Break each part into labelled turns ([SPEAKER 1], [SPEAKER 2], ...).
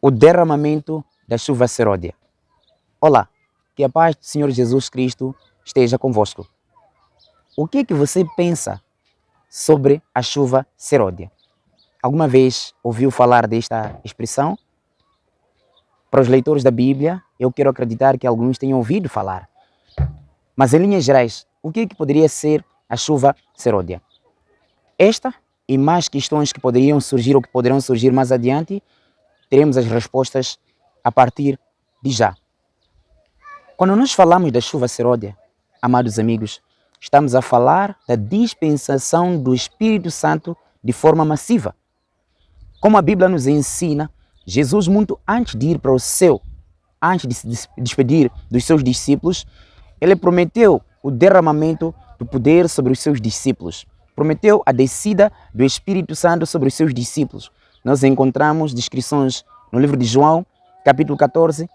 [SPEAKER 1] o derramamento da chuva seródia. Olá, que a paz do Senhor Jesus Cristo esteja convosco. O que é que você pensa sobre a chuva seródia? Alguma vez ouviu falar desta expressão? Para os leitores da Bíblia, eu quero acreditar que alguns tenham ouvido falar. Mas em linhas gerais, o que é que poderia ser a chuva seródia? Esta e mais questões que poderiam surgir ou que poderão surgir mais adiante, teremos as respostas a partir de já. Quando nós falamos da chuva seródia, amados amigos, estamos a falar da dispensação do Espírito Santo de forma massiva. Como a Bíblia nos ensina, Jesus, muito antes de ir para o céu, antes de se despedir dos seus discípulos, ele prometeu o derramamento do poder sobre os seus discípulos. Prometeu a descida do Espírito Santo sobre os seus discípulos. Nós encontramos descrições no livro de João, capítulo 14,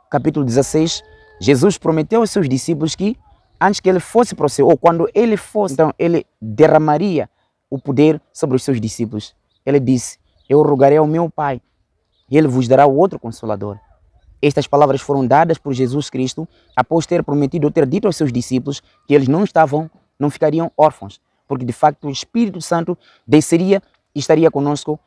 [SPEAKER 1] capítulo 16. Jesus prometeu aos seus discípulos que antes que ele fosse para o céu, ou quando ele fosse, então ele derramaria o poder sobre os seus discípulos. Ele disse: eu rogarei ao meu Pai e ele vos dará o outro Consolador. Estas palavras foram dadas por Jesus Cristo após ter prometido ou ter dito aos seus discípulos que eles não ficariam órfãos, porque de facto o Espírito Santo desceria e estaria conosco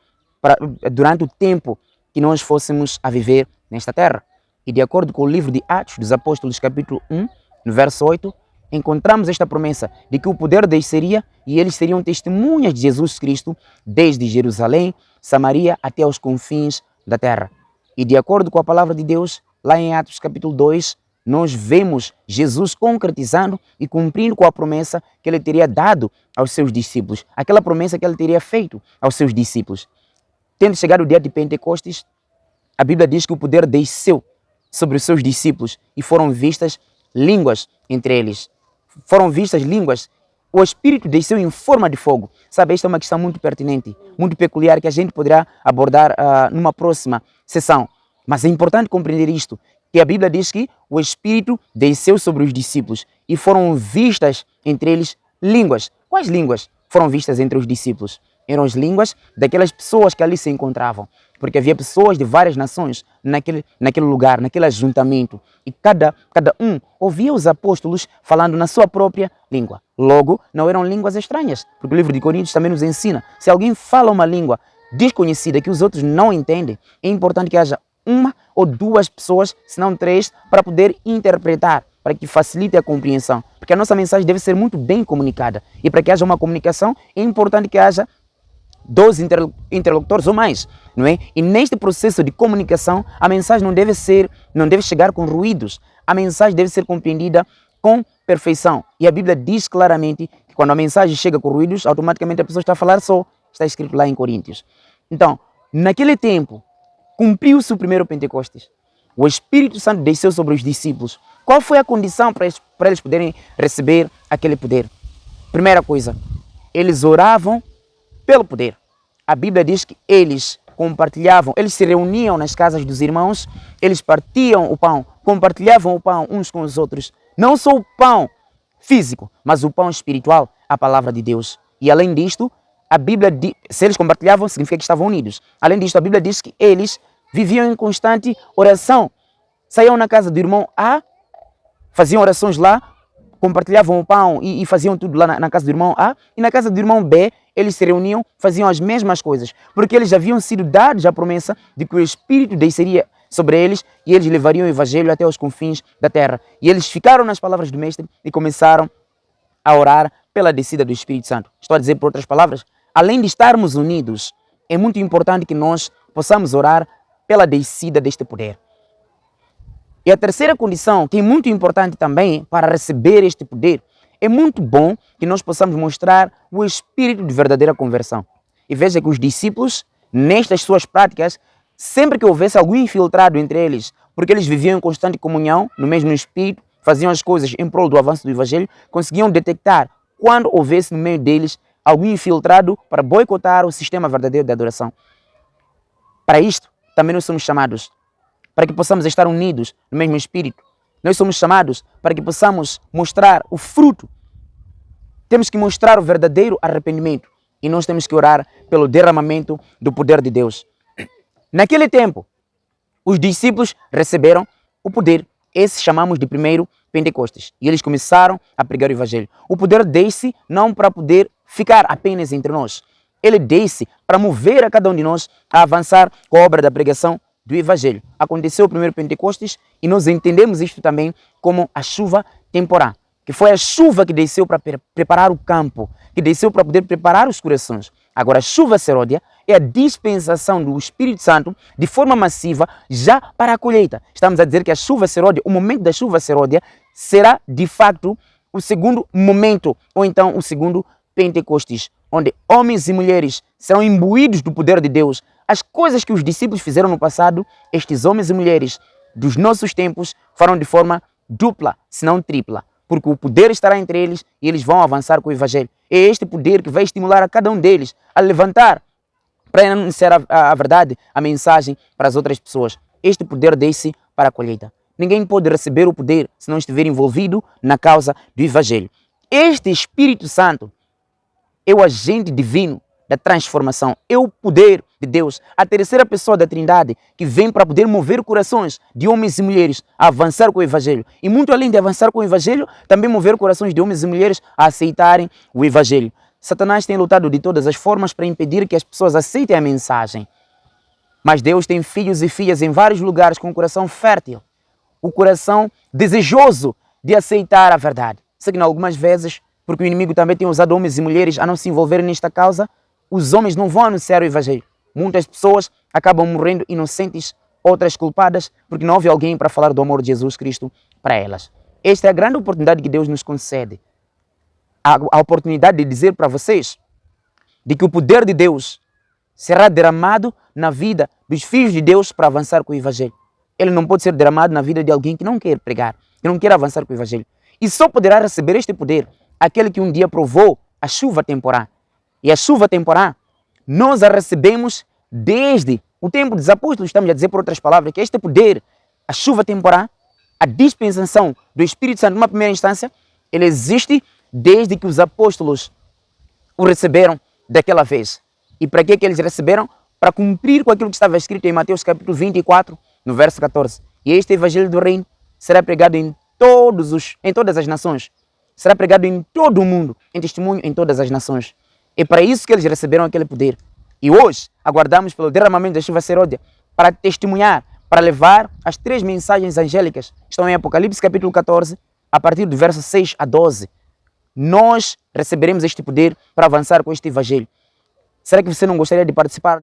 [SPEAKER 1] durante o tempo que nós fôssemos a viver nesta terra. E de acordo com o livro de Atos dos Apóstolos, capítulo 1, no verso 8, encontramos esta promessa de que o poder desceria e eles seriam testemunhas de Jesus Cristo desde Jerusalém, Samaria até os confins da terra. E de acordo com a palavra de Deus, lá em Atos capítulo 2, nós vemos Jesus concretizando e cumprindo com a promessa que ele teria dado aos seus discípulos. Aquela promessa que ele teria feito aos seus discípulos. Tendo chegado o dia de Pentecostes, a Bíblia diz que o poder desceu sobre os seus discípulos e foram vistas línguas entre eles. Foram vistas línguas. O Espírito desceu em forma de fogo. Sabe, esta é uma questão muito pertinente, muito peculiar, que a gente poderá abordar numa próxima sessão. Mas é importante compreender isto, que a Bíblia diz que o Espírito desceu sobre os discípulos e foram vistas entre eles línguas. Quais línguas foram vistas entre os discípulos? Eram as línguas daquelas pessoas que ali se encontravam. Porque havia pessoas de várias nações naquele lugar, naquele ajuntamento. E cada um ouvia os apóstolos falando na sua própria língua. Logo, não eram línguas estranhas. Porque o livro de Coríntios também nos ensina. Se alguém fala uma língua desconhecida que os outros não entendem, é importante que haja uma ou duas pessoas, se não três, para poder interpretar, para que facilite a compreensão. Porque a nossa mensagem deve ser muito bem comunicada. E para que haja uma comunicação, é importante que haja 12 interlocutores ou mais, não é? E neste processo de comunicação, a mensagem não deve chegar com ruídos. A mensagem deve ser compreendida com perfeição. E a Bíblia diz claramente que quando a mensagem chega com ruídos, automaticamente a pessoa está a falar só. Está escrito lá em Coríntios. Então, naquele tempo, cumpriu-se o primeiro Pentecostes. O Espírito Santo desceu sobre os discípulos. Qual foi a condição para eles poderem receber aquele poder? Primeira coisa, eles oravam pelo poder. A Bíblia diz que eles compartilhavam, eles se reuniam nas casas dos irmãos, eles partiam o pão, compartilhavam o pão uns com os outros. Não só o pão físico, mas o pão espiritual, a palavra de Deus. E além disto, a Bíblia diz, se eles compartilhavam, significa que estavam unidos. Além disto, a Bíblia diz que eles viviam em constante oração. Saíam na casa do irmão A, faziam orações lá, compartilhavam o pão e faziam tudo lá na casa do irmão A, e na casa do irmão B, eles se reuniam, faziam as mesmas coisas, porque eles haviam sido dados a promessa de que o Espírito desceria sobre eles e eles levariam o Evangelho até os confins da terra. E eles ficaram nas palavras do Mestre e começaram a orar pela descida do Espírito Santo. Estou a dizer, por outras palavras, além de estarmos unidos, é muito importante que nós possamos orar pela descida deste poder. E a terceira condição, que é muito importante também para receber este poder, é muito bom que nós possamos mostrar o espírito de verdadeira conversão. E veja que os discípulos, nestas suas práticas, sempre que houvesse algum infiltrado entre eles, porque eles viviam em constante comunhão, no mesmo espírito, faziam as coisas em prol do avanço do Evangelho, conseguiam detectar quando houvesse no meio deles algum infiltrado para boicotar o sistema verdadeiro de adoração. Para isto, também nós somos chamados, para que possamos estar unidos no mesmo espírito. Nós somos chamados para que possamos mostrar o fruto. Temos que mostrar o verdadeiro arrependimento. E nós temos que orar pelo derramamento do poder de Deus. Naquele tempo, Os discípulos receberam o poder. Esse chamamos de primeiro Pentecostes. E eles começaram a pregar o Evangelho. O poder desce não para poder ficar apenas entre nós. Ele desce para mover a cada um de nós a avançar com a obra da pregação do Evangelho. Aconteceu o primeiro Pentecostes e nós entendemos isto também como a chuva temporal, que foi a chuva que desceu para preparar o campo, que desceu para poder preparar os corações. Agora, a chuva seródia é a dispensação do Espírito Santo de forma massiva já para a colheita. Estamos a dizer que a chuva seródia, o momento da chuva seródia, será de facto o segundo momento, ou então o segundo Pentecostes, onde homens e mulheres serão imbuídos do poder de Deus. As coisas que os discípulos fizeram no passado, estes homens e mulheres dos nossos tempos farão de forma dupla, se não tripla, porque o poder estará entre eles e eles vão avançar com o Evangelho. É este poder que vai estimular a cada um deles a levantar para anunciar a verdade, a mensagem para as outras pessoas. Este poder desce para a colheita. Ninguém pode receber o poder se não estiver envolvido na causa do Evangelho. Este Espírito Santo é o agente divino da transformação, é o poder de Deus, a terceira pessoa da Trindade que vem para poder mover corações de homens e mulheres a avançar com o Evangelho. E muito além de avançar com o Evangelho, também mover corações de homens e mulheres a aceitarem o Evangelho. Satanás tem lutado de todas as formas para impedir que as pessoas aceitem a mensagem. Mas Deus tem filhos e filhas em vários lugares com o coração fértil, o coração desejoso de aceitar a verdade. Sei que algumas vezes, porque o inimigo também tem usado homens e mulheres a não se envolverem nesta causa, os homens não vão anunciar o Evangelho. Muitas pessoas acabam morrendo inocentes, outras culpadas, porque não houve alguém para falar do amor de Jesus Cristo para elas. Esta é a grande oportunidade que Deus nos concede. A oportunidade de dizer para vocês de que o poder de Deus será derramado na vida dos filhos de Deus para avançar com o Evangelho. Ele não pode ser derramado na vida de alguém que não quer pregar, que não quer avançar com o Evangelho. E só poderá receber este poder aquele que um dia provou a chuva temporal. E a chuva temporal, nós a recebemos desde o tempo dos apóstolos. Estamos a dizer, por outras palavras, que este poder, a chuva temporal, a dispensação do Espírito Santo, numa primeira instância, ele existe desde que os apóstolos o receberam daquela vez. E para que eles receberam? Para cumprir com aquilo que estava escrito em Mateus capítulo 24, no verso 14. E este Evangelho do Reino será pregado em todas as nações. Será pregado em todo o mundo, em testemunho em todas as nações. É para isso que eles receberam aquele poder. E hoje aguardamos pelo derramamento da chuva seródia para testemunhar, para levar as 3 mensagens angélicas que estão em Apocalipse capítulo 14, a partir do verso 6 a 12. Nós receberemos este poder para avançar com este Evangelho. Será que você não gostaria de participar?